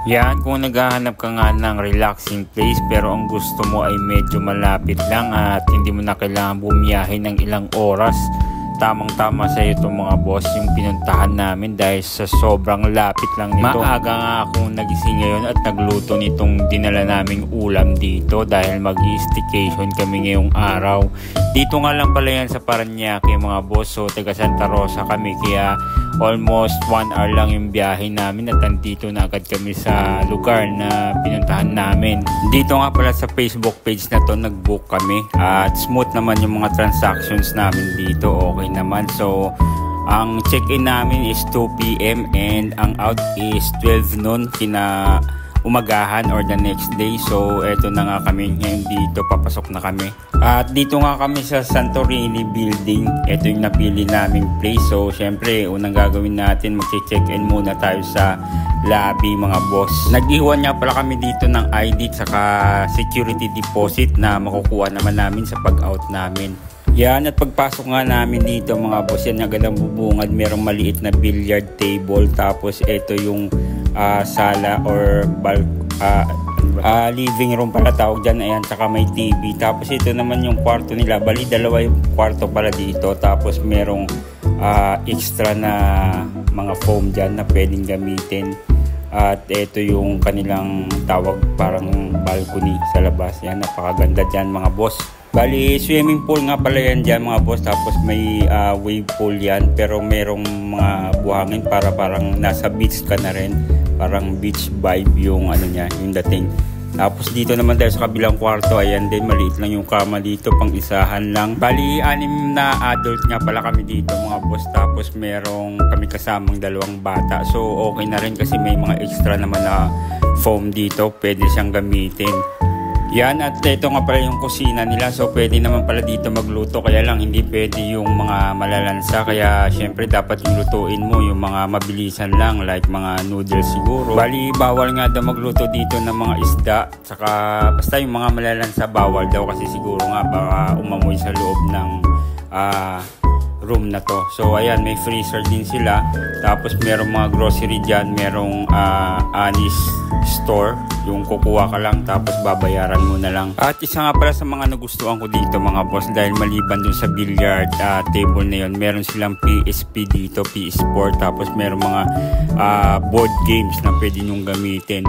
Yan, kung naghahanap ka nga ng relaxing place pero ang gusto mo ay medyo malapit lang at hindi mo na kailangan bumiyahe ng ilang oras, tamang-tama sa iyo itong mga boss yung pinuntahan namin dahil sa sobrang lapit lang nito. Maaga nga akong nagising ngayon at nagluto nitong dinala naming ulam dito dahil mag-i-staycation kami ngayong araw. Dito nga lang pala yan sa Parañaque mga boss, so taga Santa Rosa kami kaya almost 1 hour lang yung biyahe namin at nandito na agad kami sa lugar na pinuntahan namin. Dito nga pala sa Facebook page na to nag-book kami at smooth naman yung mga transactions namin dito, okay naman. So ang check-in namin is 2 PM and ang out is 12 noon kina umagahan or the next day. So eto na nga kami ngayon dito, papasok na kami. At dito nga kami sa Santorini building. Ito yung napili naming place. So syempre unang gagawin natin, mag-check-in muna tayo sa lobby mga boss. Nag-iwan nga pala kami dito ng ID saka security deposit na makukuha naman namin sa pag-out namin. Yan, at pagpasok nga namin dito mga boss, yan agad ang bubungad, merong maliit na billiard table, tapos ito yung sala or living room pala tawag dyan, ayan, saka may TV. Tapos ito naman yung kwarto nila, bali dalawa yung kwarto pala dito, tapos merong extra na mga foam dyan na pwedeng gamitin. At ito yung kanilang tawag parang balcony sa labas, yan, napakaganda dyan mga boss. Bali, swimming pool nga pala yan dyan mga boss, tapos may wave pool yan, pero merong mga buhangin para parang nasa beach ka na rin, parang beach vibe yung ano niya, yung dating. Tapos dito naman tayo sa kabilang kwarto, ayan din, maliit lang yung kama dito, pang isahan lang. Bali, 6 na adult nga pala kami dito mga boss, tapos merong kami kasamang 2 bata, so okay na rin kasi may mga extra naman na foam dito, pwede siyang gamitin. Yan, at ito nga pala yung kusina nila, so pwede naman pala dito magluto, kaya lang hindi pwede yung mga malalansa, kaya syempre dapat yung lutuin mo yung mga mabilisan lang like mga noodles siguro. Bali bawal nga daw magluto dito ng mga isda, saka basta yung mga malalansa bawal daw kasi siguro nga baka umamoy sa loob ng room na to. So ayan, may freezer din sila, tapos merong mga grocery dyan, merong anis store, yung kukuha ka lang tapos babayaran mo na lang. At isa nga pala sa mga nagustuhan ko dito mga boss, dahil maliban dun sa billiard table na yun, meron silang PSP dito, PS Sport, tapos meron mga board games na pwede nyong gamitin.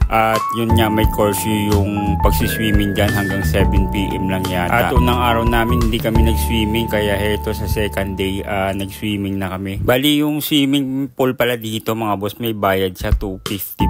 At yun nga, may curfew yung pagsiswimming dyan, hanggang 7 PM lang yata. At unang araw namin hindi kami nag-swimming, kaya heto sa second day nag-swimming na kami. Bali yung swimming pool pala dito mga boss, may bayad siya, 250